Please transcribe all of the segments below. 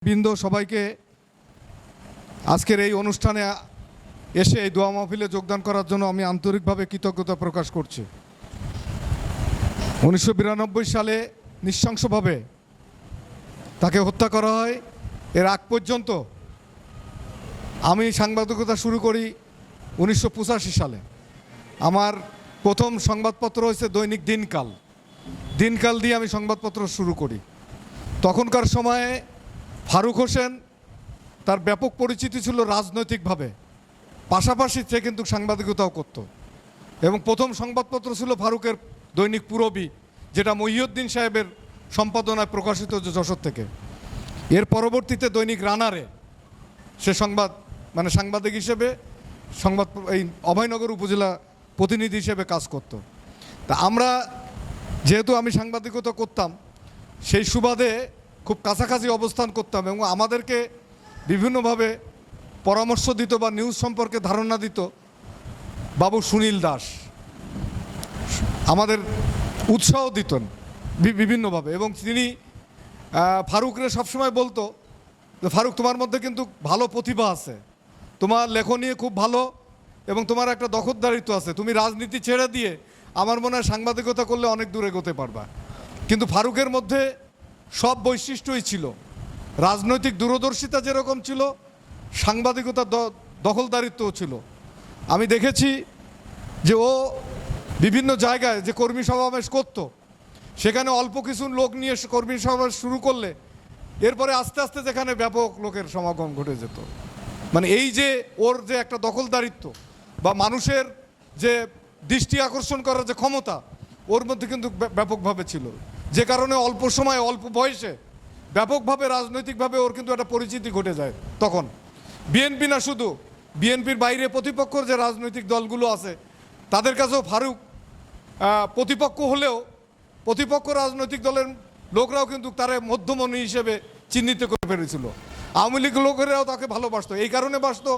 বৃন্দ সবাইকে আজকের এই অনুষ্ঠানে এসে এই দোয়া মাহফিলে যোগদান করার জন্য আমি আন্তরিকভাবে কৃতজ্ঞতা প্রকাশ করছি। 1992 সালে নৃশংসভাবে তাকে হত্যা করা হয়। এর আগ পর্যন্ত আমি সাংবাদিকতা শুরু করি 1985 সালে। আমার প্রথম সংবাদপত্র হয়েছে দৈনিক দিনকাল। দিনকাল দিয়ে আমি সংবাদপত্র শুরু করি। তখনকার সময়ে ফারুক হোসেন তার ব্যাপক পরিচিতি ছিল রাজনৈতিকভাবে, পাশাপাশি সে কিন্তু সাংবাদিকতাও করত। এবং প্রথম সংবাদপত্র ছিল ফারুকের দৈনিক পূরবী, যেটা মহিউদ্দিন সাহেবের সম্পাদনায় প্রকাশিত যশোর থেকে। এর পরবর্তীতে দৈনিক রানারে সে সাংবাদিক হিসেবে এই অভয়নগর উপজেলা প্রতিনিধি হিসেবে কাজ করত। তা যেহেতু আমি সাংবাদিকতা করতাম, সেই সুবাদে খুব কাছাকাছি অবস্থান করতাম এবং আমাদেরকে বিভিন্নভাবে পরামর্শ দিত বা নিউজ সম্পর্কে ধারণা দিত বাবু সুনীল দাস। আমাদের উৎসাহ দিতেন বিভিন্নভাবে এবং তিনি ফারুকরে সবসময় বলতো যে ফারুক, তোমার মধ্যে কিন্তু ভালো প্রতিভা আছে, তোমার লেখনী খুব ভালো এবং তোমার একটা দখলদারিত্ব আছে, তুমি রাজনীতি ছেড়ে দিয়ে আমার মনে হয় সাংবাদিকতা করলে অনেক দূরে এগোতে পারবা। কিন্তু ফারুকের মধ্যে সব বৈশিষ্ট্যই ছিল। রাজনৈতিক দূরদর্শিতা যেরকম ছিল, সাংবাদিকতার দখলদারিত্বও ছিল। আমি দেখেছি যে ও বিভিন্ন জায়গায় যে কর্মী সমাবেশ করত, সেখানে অল্প কিছু লোক নিয়ে কর্মী সমাবেশ শুরু করলে এরপরে আস্তে আস্তে যেখানে ব্যাপক লোকের সমাগম ঘটে যেত। মানে এই যে ওর যে একটা দখলদারিত্ব বা মানুষের যে দৃষ্টি আকর্ষণ করার যে ক্ষমতা ওর মধ্যে কিন্তু ব্যাপকভাবে ছিল, যে কারণে অল্প সময়ে অল্প বয়সে ব্যাপকভাবে রাজনৈতিকভাবে ওর কিন্তু একটা পরিচিতি ঘটে যায়। তখন বিএনপি না, শুধু বিএনপির বাইরে প্রতিপক্ষর যে রাজনৈতিক দলগুলো আছে তাদের কাছেও ফারুক প্রতিপক্ষ হলেও প্রতিপক্ষ রাজনৈতিক দলের লোকরাও কিন্তু তার মধ্যমণি হিসেবে চিহ্নিত করে ফেলেছিল। আওয়ামী লীগ লোকেরাও তাকে ভালোবাসতো। এই কারণে বাসতো,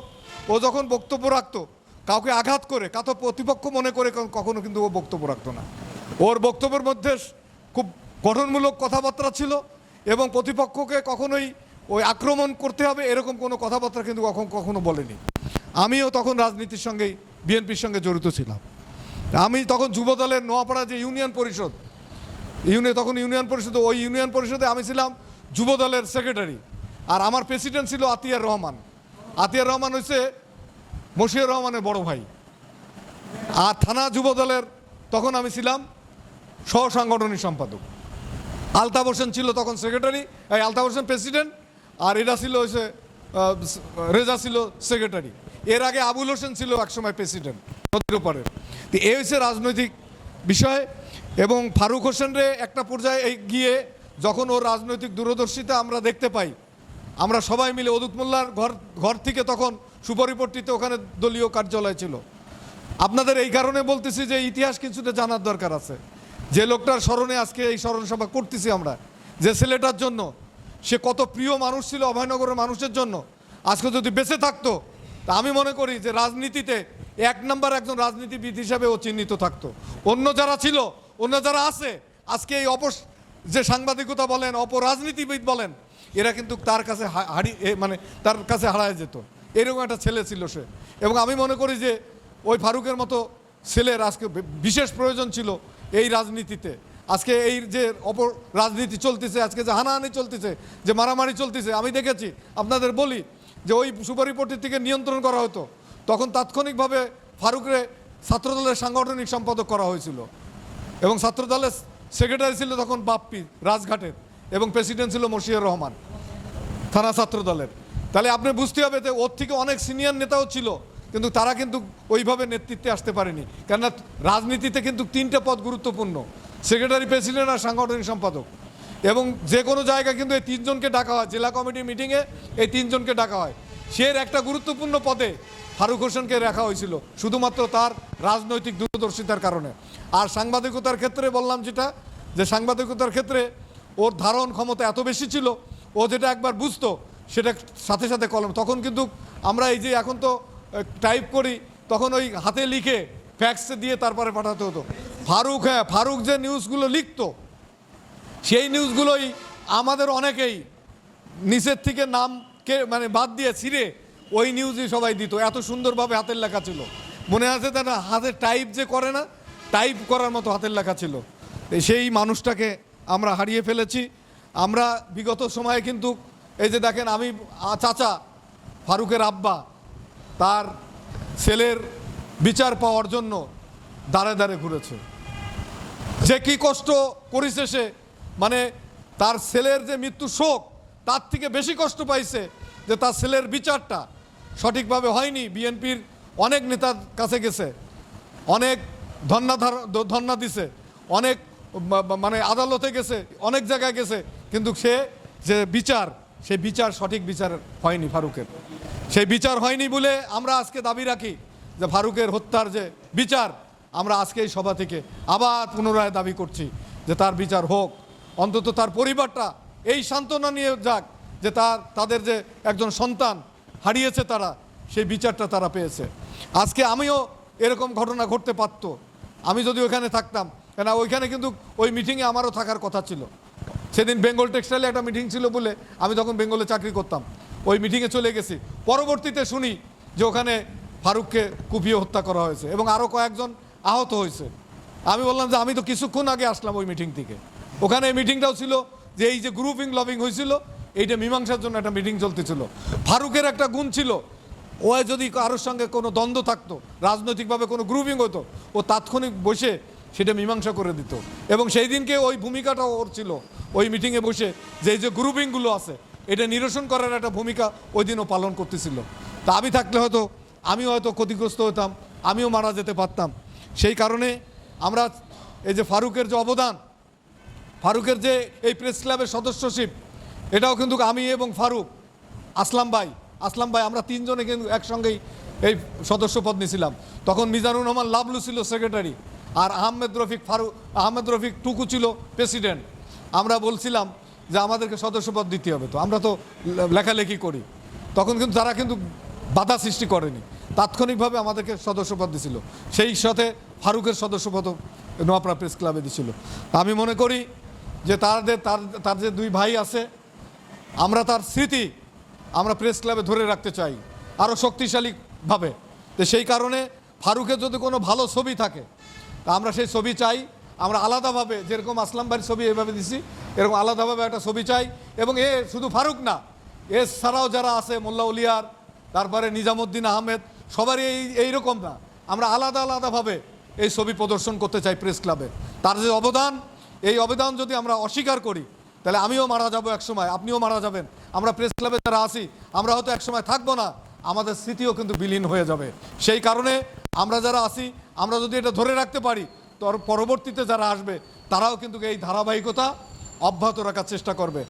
ও যখন বক্তব্য রাখতো কাউকে আঘাত করে, কাতো প্রতিপক্ষ মনে করে কখনো কিন্তু ও বক্তব্য রাখতো না। ওর বক্তব্যের মধ্যে খুব গঠনমূলক কথাবার্তা ছিল এবং প্রতিপক্ষকে কখনোই ওই আক্রমণ করতে হবে এরকম কোনো কথাবার্তা কিন্তু কখনো বলেনি। আমিও তখন রাজনীতির সঙ্গেই বিএনপির সঙ্গে জড়িত ছিলাম। আমি তখন যুবদলের নোয়াপাড়া যে ইউনিয়ন পরিষদ, তখন ইউনিয়ন পরিষদ, ওই ইউনিয়ন পরিষদে আমি ছিলাম যুবদলের সেক্রেটারি। আর আমার প্রেসিডেন্ট ছিল আতিয়ার রহমান। আতিয়ার রহমান হচ্ছে মশিউর রহমানের বড় ভাই। আর থানা যুবদলের তখন আমি ছিলাম সহ সাংগঠনিক সম্পাদক। আলতাফ হোসেন ছিল তখন সেক্রেটারি, আলতাফ হোসেন প্রেসিডেন্ট, আর এটা ছিল হচ্ছে রেজা ছিল সেক্রেটারি। এর আগে আবুল হোসেন ছিল একসময় প্রেসিডেন্ট নদীর ওপারের। তো এই হচ্ছে রাজনৈতিক বিষয়। এবং ফারুক হোসেনরে একটা পর্যায়ে গিয়ে যখন ওর রাজনৈতিক দূরদর্শিতা আমরা দেখতে পাই, আমরা সবাই মিলে অদুত মোল্লার ঘর থেকে তখন সুপরিবর্তিত ওখানে দলীয় কার্যালয় ছিল। আপনাদের এই কারণে বলতেছি যে ইতিহাস কিছুটা জানার দরকার আছে। যে লোকটার স্মরণে আজকে এই স্মরণ সভা করতেছি আমরা, যে ছেলেটার জন্য সে কত প্রিয় মানুষ ছিল অভয়নগরের মানুষের জন্য, আজকে যদি বেঁচে থাকতো তা আমি মনে করি যে রাজনীতিতে এক নম্বর একজন রাজনীতিবিদ হিসাবে ও চিহ্নিত থাকতো। অন্য যারা ছিল, অন্য যারা আছে আজকে এই যে সাংবাদিকতা বলেন, অপরাজনীতিবিদ বলেন, এরা কিন্তু তার কাছে তার কাছে হারায় যেত। এরকম একটা ছেলে ছিল সে। এবং আমি মনে করি যে ওই ফারুকের মতো ছেলের আজকে বিশেষ প্রয়োজন ছিল এই রাজনীতিতে। আজকে এই যে রাজনীতি চলতেছে, আজকে যে হানাহানি চলতেছে, যে মারামারি চলতেছে, আমি দেখেছি। আপনাদের বলি যে ওই সুপারিপট্টি থেকে নিয়ন্ত্রণ করা হতো, তখন তাৎক্ষণিকভাবে ফারুকরে ছাত্রদলের সাংগঠনিক সম্পাদক করা হয়েছিল এবং ছাত্রদলের সেক্রেটারি ছিল তখন বাপ্পি রাজঘাটের এবং প্রেসিডেন্ট ছিল মশিউর রহমান থানা ছাত্রদলের। তাহলে আপনি বুঝতে হবে যে ওর থেকে অনেক সিনিয়র নেতাও ছিল, কিন্তু তারা কিন্তু ওইভাবে নেতৃত্বে আসতে পারেনি। কেননা রাজনীতিতে কিন্তু তিনটে পদ গুরুত্বপূর্ণ, সেক্রেটারি, প্রেসিডেন্ট আর সাংগঠনিক সম্পাদক। এবং যে কোনো জায়গায় কিন্তু এই তিনজনকে ডাকা হয়, জেলা কমিটির মিটিংয়ে এই তিনজনকে ডাকা হয়। সে একটা গুরুত্বপূর্ণ পদে ফারুক হোসেনকে রাখা হয়েছিল শুধুমাত্র তার রাজনৈতিক দূরদর্শিতার কারণে। আর সাংবাদিকতার ক্ষেত্রে বললাম যে সাংবাদিকতার ক্ষেত্রে ওর ধারণ ক্ষমতা এত বেশি ছিল, ও যেটা একবার বুঝতো সেটা সাথে সাথে কলম। তখন কিন্তু আমরা এই যে এখন তো টাইপ করি, তখন ওই হাতে লিখে ফ্যাক্সে দিয়ে তারপরে পাঠাতে হতো। ফারুক যে নিউজগুলো লিখতো সেই নিউজগুলোই আমাদের অনেকেই নিচের থেকে নামকে মানে বাদ দিয়ে ছিঁড়ে ওই নিউজই সবাই দিত, এত সুন্দরভাবে হাতের লেখা ছিল। মনে আছে তারা হাতে টাইপ যে করে না, টাইপ করার মতো হাতের লেখা ছিল। সেই মানুষটাকে আমরা হারিয়ে ফেলেছি। আমরা বিগত সময়ে কিন্তু এই যে দেখেন, আমি চাচা ফারুকের আব্বা তার ছেলের বিচার পাওয়ার জন্য দাঁড়ে দাঁড়ে ঘুরেছে। যে কি কষ্ট করেছে সে, মানে তার ছেলের যে মৃত্যু শোক তার থেকে বেশি কষ্ট পাইছে যে তার ছেলের বিচারটা সঠিকভাবে হয়নি। বিএনপির অনেক নেতার কাছে গেছে, অনেক ধর্ণা দিছে, অনেক মানে আদালতে গেছে, অনেক জায়গায় গেছে, কিন্তু সে যে বিচার, সেই বিচার সঠিক বিচার হয়নি ফারুকের। সেই বিচার হয়নি বলে আমরা আজকে দাবি রাখি যে ফারুকের হত্যার যে বিচার, আমরা আজকে এই সভা থেকে আবার পুনরায় দাবি করছি যে তার বিচার হোক। অন্তত তার পরিবারটা এই সান্ত্বনা নিয়ে যাক যে তাদের যে একজন সন্তান হারিয়েছে, তারা সেই বিচারটা তারা পেয়েছে। আজকে আমিও এরকম ঘটনা ঘটতে পারতো, আমি যদি ওইখানে থাকতাম, কেন ওইখানে কিন্তু ওই মিটিংয়ে আমারও থাকার কথা ছিল। সেদিন বেঙ্গল টেক্সটাইলে একটা মিটিং ছিল বলে আমি তখন বেঙ্গলে চাকরি করতাম, ওই মিটিংয়ে চলে গেছি। পরবর্তীতে শুনি যে ওখানে ফারুককে কুপিয়ে হত্যা করা হয়েছে এবং আরও কয়েকজন আহত হয়েছে। আমি বললাম যে আমি তো কিছুক্ষণ আগে আসলাম ওই মিটিং থেকে। ওখানে এই মিটিংটাও ছিল যে এই যে গ্রুপিং লবিং হয়েছিল, এইটা মীমাংসার জন্য একটা মিটিং চলতেছিল। ফারুকের একটা গুণ ছিল, ও যদি কারোর সঙ্গে কোনো দ্বন্দ্ব থাকতো, রাজনৈতিকভাবে কোনো গ্রুপিং হতো, ও তাৎক্ষণিক বসে সেটা মীমাংসা করে দিত। এবং সেই দিনকে ওই ভূমিকাটা ওর ছিল, ওই মিটিংয়ে বসে যে এই যে গ্রুপিংগুলো আছে এটা নিরসন করার একটা ভূমিকা ওই দিনও পালন করতেছিল। তা আমি থাকলে হয়তো আমিও হয়তো ক্ষতিগ্রস্ত হতাম, আমিও মারা যেতে পারতাম। সেই কারণে আমরা এই যে ফারুকের যে অবদান, ফারুকের যে এই প্রেস ক্লাবের সদস্যশিপ, এটাও কিন্তু আমি এবং ফারুক, আসলাম ভাই আমরা তিনজনে কিন্তু একসঙ্গেই এই সদস্যপদ নিয়েছিলাম। তখন মিজানুর রহমান লাবলু ছিল সেক্রেটারি, আর আহমেদ রফিক টুকু ছিল প্রেসিডেন্ট। আমরা বলছিলাম যে আমাদেরকে সদস্যপদ দিতে হবে, তো আমরা তো লেখালেখি করি, তখন কিন্তু তারা কিন্তু বাধা সৃষ্টি করেনি, তাৎক্ষণিকভাবে আমাদেরকে সদস্যপদ দিছিল। সেই সাথে ফারুকের সদস্যপদ নোয়াপাড়া প্রেস ক্লাবে দিছিল। আমি মনে করি যে তার যে দুই ভাই আছে, আমরা তার স্মৃতি আমরা প্রেস ক্লাবে ধরে রাখতে চাই আরও শক্তিশালীভাবে। তো সেই কারণে ফারুকের যদি কোনো ভালো ছবি থাকে তা আমরা সেই ছবি চাই। আমরা আলাদাভাবে, যেরকম আসলাম ভাইয়ের ছবি এভাবে দিছি, এরকম আলাদাভাবে একটা ছবি চাই। এবং শুধু ফারুক না, ছাড়াও যারা আছে, মোল্লা উলিয়ার, তারপরে নিজামুদ্দিন আহমেদ, সবারই এইরকম না, আমরা আলাদাভাবে এই ছবি প্রদর্শন করতে চাই প্রেস ক্লাবে। তার যে অবদান, এই অবদান যদি আমরা অস্বীকার করি তাহলে আমিও মারা যাব একসময়, আপনিও মারা যাবেন। আমরা প্রেস ক্লাবে যারা আছি আমরা হয়তো একসময় থাকবো না, আমাদের স্মৃতিও কিন্তু বিলীন হয়ে যাবে। সেই কারণে আমরা যারা আছি, আমরা যদি এটা ধরে রাখতে পারি, তো পরবর্তীতে যারা আসবে তারাও কিন্তু এই ধারাবাহিকতা অব্যাহত রাখার চেষ্টা করবে।